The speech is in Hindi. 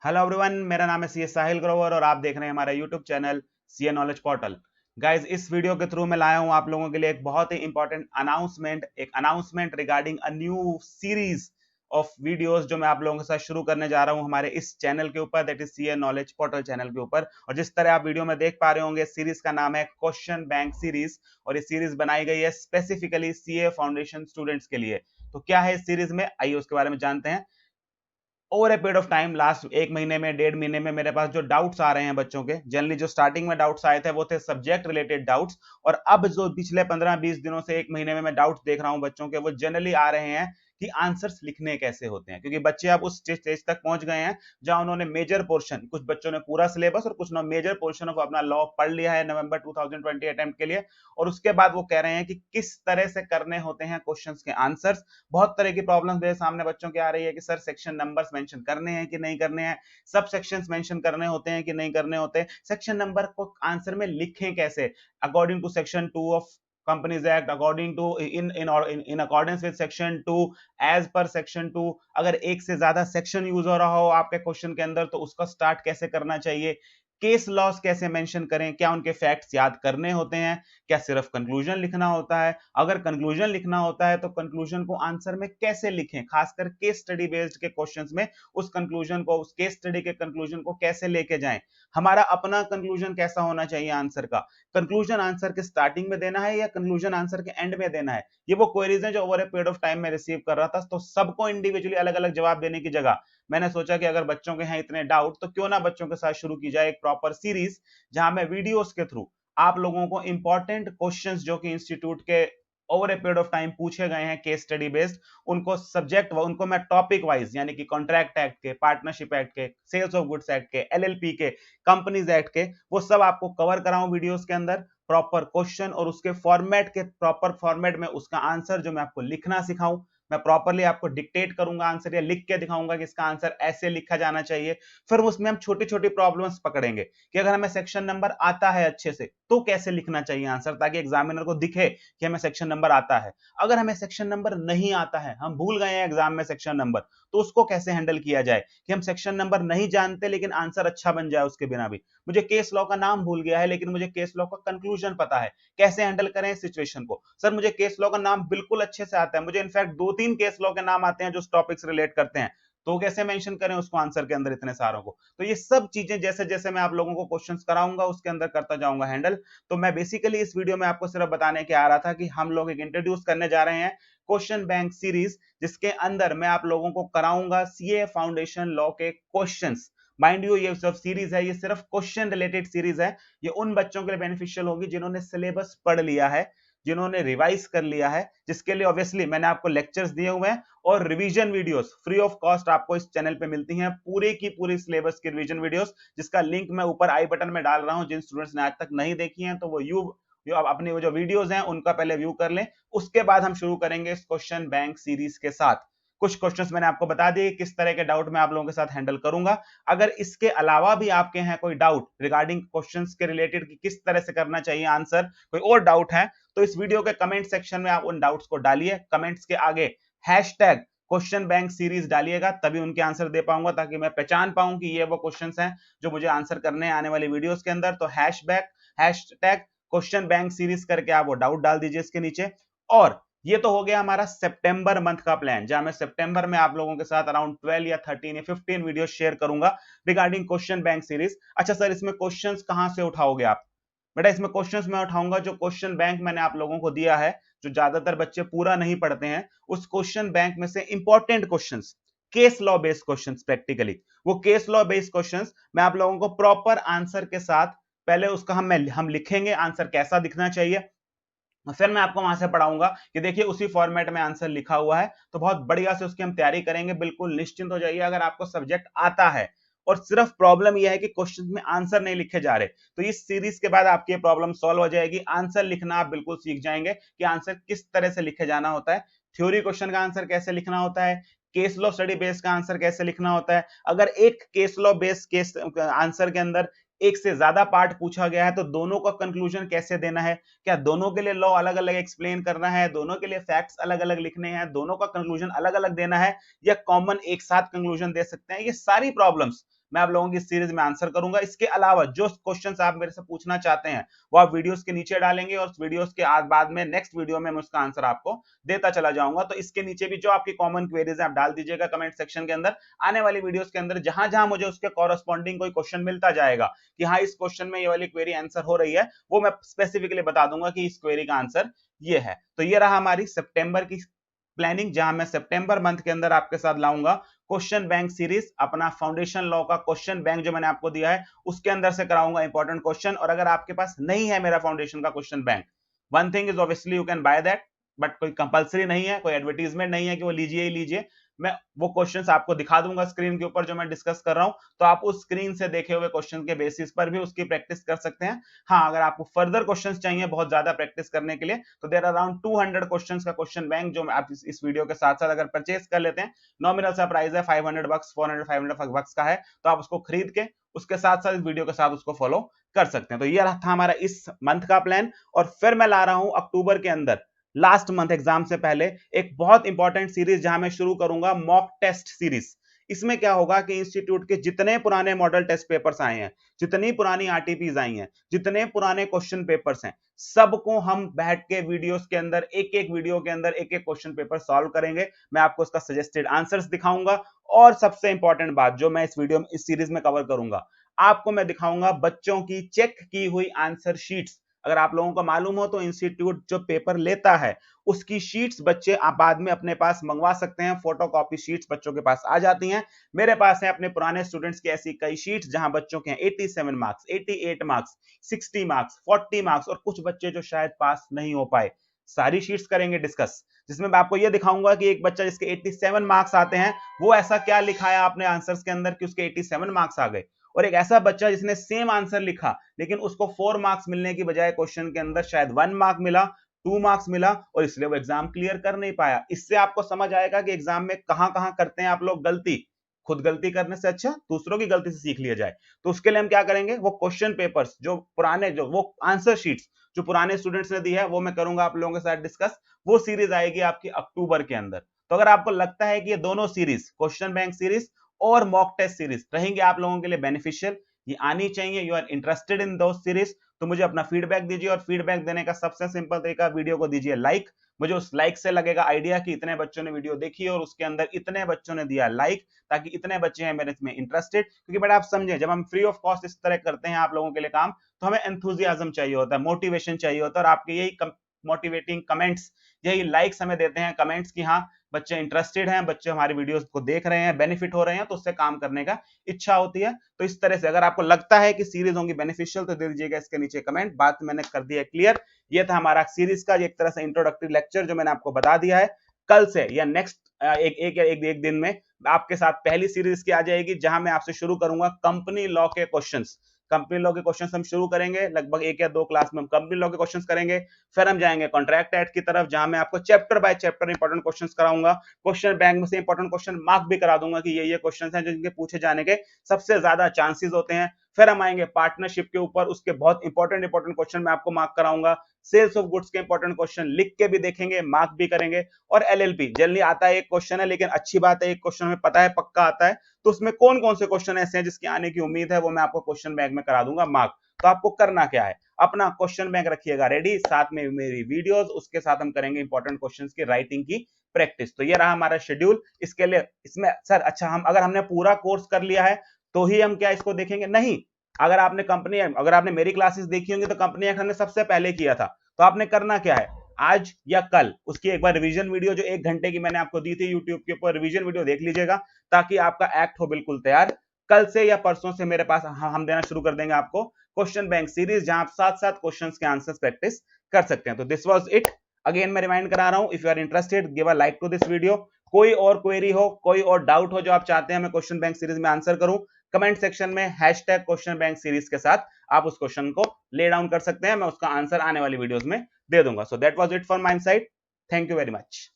हेलो एवरीवन, मेरा नाम है सीए साहिल ग्रोवर और आप देख रहे हैं हमारा YouTube channel CA knowledge portal. Guys, इस वीडियो के थ्रू मैं लाया हूं आप लोगों के लिए एक बहुत ही important announcement regarding a new series of videos जो मैं आप लोगों के साथ शुरू करने जा रहा हूं हमारे इस चैनल के ऊपर, that is CA knowledge portal channel के ऊपर। और जिस तरह आप वीडियो में देख पा रहे होंगे, सीरीज का नाम है क्वेश्चन बैंक सीरीज और ये सीरीज बनाई गई है स्पेसिफिकली सीए फाउंडेशन स्टूडेंट्स के लिए। तो क्या है इस सीरीज में, आइए उसके बारे में जानते हैं। Over a period of time, last एक महीने में, डेढ़ महीने में मेरे पास जो डाउट्स आ रहे हैं बच्चों के, जनरली जो स्टार्टिंग में डाउट्स आए थे वो थे सब्जेक्ट रिलेटेड डाउट्स, और अब जो पिछले 15-20 दिनों से एक महीने में मैं डाउट्स देख रहा हूं बच्चों के, वो जनरली आ रहे हैं कि आंसर्स लिखने कैसे होते हैं। क्योंकि बच्चे अब उस स्टेज तक पहुंच गए हैं जहां उन्होंने मेजर पोर्शन, कुछ बच्चों ने पूरा सिलेबस और कुछ ने मेजर पोर्शन ऑफ अपना लॉ पढ़ लिया है नवंबर 2020 अटेम्प्ट के लिए, और उसके बाद वो कह रहे हैं कि किस तरह से करने होते हैं क्वेश्चंस के आंसर्स। बहुत तरह की प्रॉब्लम्स मेरे सामने बच्चों के आ रही है कि सर सेक्शन नंबर्स मेंशन करने हैं कि नहीं करने हैं, सब सेक्शंस मेंशन करने होते हैं कि नहीं करने होते, सेक्शन नंबर को आंसर में लिखें कैसे according to section 2 of companies act, according to in accordance with section 2, as per section 2। अगर एक से ज्यादा सेक्शन यूज हो रहा हो आपके क्वेश्चन के अंदर तो उसका स्टार्ट कैसे करना चाहिए, केस लॉस कैसे मेंशन करें, क्या उनके फैक्ट्स याद करने होते हैं, क्या सिर्फ कंक्लूजन लिखना होता है, अगर कंक्लूजन लिखना होता है तो कंक्लूजन को आंसर में कैसे लिखें, खासकर केस स्टडी बेस्ड के क्वेश्चंस में उस कंक्लूजन को, उस केस स्टडी के कंक्लूजन को कैसे लेके जाएं, हमारा अपना कंक्लूजन कैसा होना चाहिए आंसर का, कंक्लूजन आंसर के स्टार्टिंग में देना है या कंक्लूजन आंसर के एंड में देना है। ये वो क्वेरीज हैं जो over a period of time में रिसीव कर रहा था, तो सबको इंडिविजुअली अलग अलग जवाब देने की जगह मैंने सोचा कि अगर बच्चों के हैं इतने डाउट तो क्यों ना बच्चों के साथ शुरू की जाए एक प्रॉपर सीरीज, जहां मैं वीडियोस के थ्रू आप लोगों को इंपॉर्टेंट क्वेश्चंस जो कि इंस्टीट्यूट के over a period of time पूछे गए हैं केस स्टडी बेस्ड, उनको सब्जेक्ट उनको मैं टॉपिक वाइज, यानी कि कॉन्ट्रैक्ट एक्ट के, पार्टनरशिप एक्ट के, सेल्स ऑफ गुड्स एक्ट के, एलएलपी के, कंपनीज एक्ट के, वो सब आपको कवर कराऊं वीडियोस के अंदर, प्रॉपर क्वेश्चन और उसके फॉर्मेट के, प्रॉपर फॉर्मेट में उसका आंसर जो मैं आपको लिखना सिखाऊं, मैं प्रॉपरली आपको डिक्टेट करूंगा आंसर या लिख के दिखाऊंगा कि इसका आंसर ऐसे लिखा जाना चाहिए। फिर उसमें हम छोटी छोटी प्रॉब्लम्स पकड़ेंगे कि अगर हमें सेक्शन नंबर आता है अच्छे से तो कैसे लिखना चाहिए आंसर, ताकि एग्जामिनर को दिखे कि हमें सेक्शन नंबर आता है। अगर हमें सेक्शन नंबर नहीं आता है, हम भूल गए हैं एग्जाम में सेक्शन नंबर, तो उसको कैसे हैंडल किया जाए कि हम सेक्शन नंबर नहीं जानते लेकिन आंसर अच्छा बन जाए उसके बिना भी। मुझे केस लॉ का नाम भूल गया है लेकिन मुझे केस लॉ का कंक्लूजन पता है, कैसे हैंडल करें इस सिचुएशन को। सर मुझे केस लॉ का नाम बिल्कुल अच्छे से आता है, मुझे इनफैक्ट 2-3 केस लॉ के नाम आते हैं जो टॉपिक से रिलेट करते हैं, तो कैसे मेंशन करें उसको आंसर के अंदर इतने सारों को। तो ये सब चीजें जैसे जैसे मैं आप लोगों को क्वेश्चंस कराऊंगा उसके अंदर करता जाऊंगा हैंडल। तो मैं बेसिकली इस वीडियो में आपको सिर्फ बताने के आ रहा था कि हम लोग एक इंट्रोड्यूस करने जा रहे हैं क्वेश्चन बैंक सीरीज, जिसके अंदर मैं आप लोगों को कराऊंगा सीए फाउंडेशन लॉ के क्वेश्चंस। माइंड यू, ये सब सीरीज है, ये सिर्फ क्वेश्चन रिलेटेड सीरीज है। ये उन बच्चों के लिए बेनिफिशियल होगी जिन्होंने सिलेबस पढ़ लिया है, जिन्होंने रिवाइज कर लिया है, जिसके लिए ऑब्वियसली मैंने आपको लेक्चर्स दिए हुए हैं और revision videos free of cost आपको इस चैनल पे मिलती हैं, पूरे की पूरी सिलेबस की रिवीजन वीडियोस, जिसका लिंक मैं ऊपर आई बटन में डाल रहा हूं। जिन स्टूडेंट्स ने आज तक नहीं देखी हैं तो वो अपनी वो जो वीडियोस हैं उनका पहले व्यू कर लें, उसके बाद हम शुरू करेंगे इस क्वेश्चन बैंक सीरीज के साथ। कुछ क्वेश्चंस मैंने आपको बता दिए किस तरह के डाउट मैं आप लोगों के साथ हैंडल करूंगा। अगर इसके अलावा भी आपके हैं कोई डाउट रिगार्डिंग क्वेश्चंस के रिलेटेड कि किस तरह से करना चाहिए आंसर, कोई और डाउट है तो इस वीडियो के कमेंट सेक्शन में आप उन डाउट्स को डालिए। कमेंट्स के आगे हैशटैग क्वेश्चन बैंक सीरीज डालिएगा, तभी उनके आंसर दे पाऊंगा, ताकि मैं पहचान पाऊं कि ये वो क्वेश्चंस हैं जो मुझे आंसर करने हैं आने वाली वीडियोस के अंदर। तो हैशटैग क्वेश्चन बैंक सीरीज करके आप वो डाउट डाल दीजिए इसके नीचे। और ये तो हो गया हमारा सितंबर मंथ का प्लान, जहां मैं सितंबर में आप लोगों के साथ अराउंड 12 या 13 या 15 वीडियो शेयर करूंगा रिगार्डिंग क्वेश्चन बैंक सीरीज। अच्छा सर, इसमें क्वेश्चंस कहां से उठाओगे आप? बेटा इसमें क्वेश्चंस मैं उठाऊंगा जो क्वेश्चन बैंक मैंने आप लोगों को दिया है, जो ज्यादातर बच्चे पूरा नहीं पढ़ते हैं, उस क्वेश्चन बैंक में से important questions, case law based questions, practically वो केस लॉ बेस्ड क्वेश्चंस मैं आप लोगों को प्रॉपर आंसर के साथ, पहले उसका हम लिखेंगे आंसर कैसा दिखना चाहिए, फिर मैं आपको वहां से पढ़ाऊंगा कि देखिए उसी फॉर्मेट में आंसर लिखा हुआ है, तो बहुत बढ़िया से उसकी हम तैयारी करेंगे। बिल्कुल निश्चिंत हो जाइए, अगर आपको सब्जेक्ट आता है और सिर्फ प्रॉब्लम यह है कि क्वेश्चन में आंसर नहीं लिखे जा रहे, तो इस सीरीज के बाद आपकी प्रॉब्लम सॉल्व हो जाएगी। आंसर लिखना आप बिल्कुल सीख जाएंगे कि आंसर किस तरह से लिखे जाना होता है, थ्योरी क्वेश्चन का आंसर कैसे लिखना होता है, केस लॉ स्टडी बेस का आंसर कैसे लिखना होता है। अगर एक case law base case answer के अंदर एक से ज्यादा पार्ट पूछा गया है तो दोनों का कंक्लूजन कैसे देना है, क्या दोनों के लिए लॉ अलग अलग एक्सप्लेन करना है, दोनों के लिए फैक्ट्स अलग अलग लिखने हैं, दोनों का कंक्लूजन अलग अलग देना है, या कॉमन एक साथ कंक्लूजन दे सकते हैं। ये सारी प्रॉब्लम्स मैं आप लोगों की सीरीज में आंसर करूंगा। इसके अलावा जो क्वेश्चंस आप मेरे से पूछना चाहते हैं वो आप वीडियोस के नीचे डालेंगे और वीडियोस के बाद में नेक्स्ट वीडियो में मैं उसका आंसर आपको देता चला जाऊंगा। तो इसके नीचे भी जो आपकी कॉमन क्वेरीज है आप डाल दीजिएगा कमेंट सेक्शन के अंदर। आने वाली वीडियोस के अंदर जहां जहां मुझे उसके कॉरेस्पॉन्डिंग कोई क्वेश्चन मिलता जाएगा कि हाँ इस क्वेश्चन में ये वाली क्वेरी आंसर हो रही है, वो मैं स्पेसिफिकली बता दूंगा कि इस क्वेरी का आंसर ये है। तो ये रहा हमारी सितंबर की प्लानिंग, जहां मैं सितंबर मंथ के अंदर आपके साथ लाऊंगा क्वेश्चन बैंक सीरीज, अपना फाउंडेशन लॉ का क्वेश्चन बैंक जो मैंने आपको दिया है उसके अंदर से कराऊंगा इंपॉर्टेंट क्वेश्चन। और अगर आपके पास नहीं है मेरा फाउंडेशन का question bank, one thing is obviously you can by that, but कोई कंपलसरी नहीं है, कोई एडवर्टीजमेंट नहीं है कि वो लीजिए ही लीजिए। मैं वो क्वेश्चंस आपको दिखा दूंगा स्क्रीन के ऊपर जो मैं डिस्कस कर रहा हूं, तो आप उस स्क्रीन से देखे हुए क्वेश्चन के बेसिस पर भी उसकी प्रैक्टिस कर सकते हैं। हाँ, अगर आपको फर्दर क्वेश्चंस चाहिए बहुत ज्यादा प्रैक्टिस करने के लिए तो देयर आर अराउंड 200 क्वेश्चंस का क्वेश्चन बैंक जो आप इस वीडियो के साथ साथ अगर परचेज कर लेते हैं, नॉमिनल सा प्राइस है $500, 400-500 का है, तो आप उसको खरीद के उसके साथ साथ इस वीडियो के साथ उसको फॉलो कर सकते हैं। तो ये था हमारा इस मंथ का प्लान। और फिर मैं ला रहा हूं अक्टूबर के अंदर लास्ट मंथ एग्जाम से पहले एक बहुत इंपॉर्टेंट सीरीज जहां मैं शुरू करूंगा मॉक टेस्ट सीरीज। इसमें क्या होगा कि इंस्टीट्यूट के जितने पुराने मॉडल टेस्ट पेपर्स आए हैं, जितनी पुरानी आरटीपीज आई हैं, जितने पुराने क्वेश्चन पेपर्स हैं, सबको हम बैठ के वीडियोस के अंदर एक एक वीडियो के अंदर एक एक क्वेश्चन पेपर सॉल्व करेंगे। मैं आपको उसका सजेस्टेड आंसर्स दिखाऊंगा और सबसे इंपॉर्टेंट बात जो मैं इस वीडियो में इस सीरीज में कवर करूंगा, आपको मैं दिखाऊंगा बच्चों की चेक की हुई आंसर शीट्स। अगर आप लोगों को मालूम हो तो इंस्टीट्यूट जो पेपर लेता है उसकी शीट्स बच्चे आप बाद में अपने पास मंगवा सकते हैं, फोटोकॉपी शीट्स बच्चों के पास आ जाती हैं। मेरे पास है अपने पुराने स्टूडेंट्स की ऐसी कई शीट्स जहां बच्चों के 87 मार्क्स, 88 मार्क्स, 60 मार्क्स, 40 मार्क्स और कुछ बच्चे जो शायद पास नहीं हो पाए। सारी शीट्स करेंगे डिस्कस, जिसमें मैं आपको यह दिखाऊंगा कि एक बच्चा जिसके 87 मार्क्स आते हैं वो ऐसा क्या लिखा है आपने आंसर्स के अंदर कि उसके 87 मार्क्स आ गए, और एक ऐसा बच्चा जिसने सेम आंसर लिखा लेकिन उसको 4 मार्क्स मिलने की बजाय क्वेश्चन के अंदर शायद 1 मार्क मिला, 2 मार्क्स मिला और इसलिए वो एग्जाम क्लियर कर नहीं पाया। इससे आपको समझ आएगा कि एग्जाम में कहां कहां करते हैं आप लोग गलती। खुद गलती करने से अच्छा दूसरों की गलती से सीख लिया जाए। तो उसके लिए हम क्या करेंगे, वो क्वेश्चन पेपर्स जो पुराने, जो वो आंसर शीट्स जो पुराने स्टूडेंट्स ने दी है वो मैं करूंगा आप लोगों के साथ डिस्कस। वो सीरीज आएगी आपकी अक्टूबर के अंदर। तो अगर आपको लगता है कि ये दोनों सीरीज, क्वेश्चन बैंक सीरीज और मॉक टेस्ट सीरीज रहेंगे आप लोगों के लिए बेनिफिशियल, ये आनी चाहिए, you are interested in those series, तो मुझे अपना फीडबैक दीजिए। और फीडबैक देने का सबसे सिंपल तरीका, वीडियो को दीजिए लाइक। मुझे उस लाइक से लगेगा आइडिया कि इतने बच्चों ने वीडियो देखी और उसके अंदर इतने बच्चों ने दिया लाइक, ताकि इतने बच्चे हैं मेरे इसमें इंटरेस्टेड। क्योंकि बेटा आप समझे, जब हम फ्री ऑफ कॉस्ट इस तरह करते हैं आप लोगों के लिए काम, तो हमें एंथुजियाज्म चाहिए होता है, मोटिवेशन चाहिए होता है, और आपके यही मोटिवेटिंग कमेंट्स, यही लाइक्स हमें देते हैं कमेंट्स की हाँ बच्चे इंटरेस्टेड हैं, बच्चे हमारी वीडियोस को देख रहे हैं, बेनिफिट हो रहे हैं, तो उससे काम करने का इच्छा होती है। तो इस तरह से अगर आपको लगता है कि सीरीज होंगी बेनिफिशियल तो दे दीजिएगा इसके नीचे कमेंट। बात मैंने कर दी है क्लियर। ये था हमारा सीरीज का एक तरह से इंट्रोडक्टरी लेक्चर जो मैंने आपको बता दिया है। कल से या नेक्स्ट एक दिन में आपके साथ पहली सीरीज की आ जाएगी जहां मैं आपसे शुरू करूंगा कंपनी लॉ के क्वेश्चंस। कंपनी लॉ के क्वेश्चंस हम शुरू करेंगे, लगभग 1 या 2 क्लास में हम कंपनी लॉ के क्वेश्चंस करेंगे। फिर हम जाएंगे कॉन्ट्रैक्ट एक्ट की तरफ जहां मैं आपको chapter by chapter important questions कराऊंगा। क्वेश्चन बैंक में से इंपॉर्टेंट क्वेश्चन मार्क भी करा दूंगा कि ये क्वेश्चंस हैं जिनके पूछे जाने के सबसे ज्यादा चांसेस होते हैं। फिर हम आएंगे पार्टनरशिप के ऊपर, उसके बहुत इंपॉर्टेंट क्वेश्चन मैं आपको मार्क कराऊंगा। सेल्स ऑफ गुड्स के इंपॉर्टेंट क्वेश्चन लिख के भी देखेंगे, मार्क भी करेंगे। और एलएलपी जल्दी आता है एक क्वेश्चन है, लेकिन अच्छी बात है एक क्वेश्चन में पता है पक्का आता है, तो उसमें कौन कौन से क्वेश्चन ऐसे हैं जिसके आने की उम्मीद है, वो मैं आपको क्वेश्चन बैंक में करा दूंगा मार्क। तो आपको करना क्या है, अपना क्वेश्चन बैंक रखिएगा रेडी, साथ में मेरी वीडियोस, उसके साथ हम करेंगे इंपॉर्टेंट क्वेश्चंस की राइटिंग की प्रैक्टिस। तो ये रहा हमारा शेड्यूल। इसके लिए इसमें सर अच्छा हम अगर हमने पूरा कोर्स कर लिया है तो ही हम क्या इसको देखेंगे, नहीं। अगर आपने मेरी क्लासेस देखी होंगी तो कंपनी एक्ट हमने सबसे पहले किया था। तो आपने करना क्या है, आज या कल उसकी एक बार रिवीजन वीडियो जो 1 घंटे की मैंने आपको दी थी यूट्यूब के ऊपर, रिवीजन वीडियो देख लीजिएगा ताकि आपका एक्ट हो बिल्कुल तैयार। कल से या परसों से मेरे पास हम देना शुरू कर देंगे आपको क्वेश्चन बैंक सीरीज, जहां आप साथ साथ क्वेश्चंस के आंसर्स प्रैक्टिस कर सकते हैं। तो दिस वाज इट। अगेन मैं रिमाइंड करा रहा हूं, if you are interested give a like to this video. कोई और क्वेरी हो, कोई और डाउट हो जो आप चाहते हैं मैं क्वेश्चन बैंक सीरीज में आंसर करूं, कमेंट सेक्शन में हैशटैग क्वेश्चन बैंक सीरीज के साथ आप उस क्वेश्चन को ले डाउन कर सकते हैं, मैं उसका आंसर आने वाली वीडियोस में दे दूंगा। So that was it from my side, thank you very much.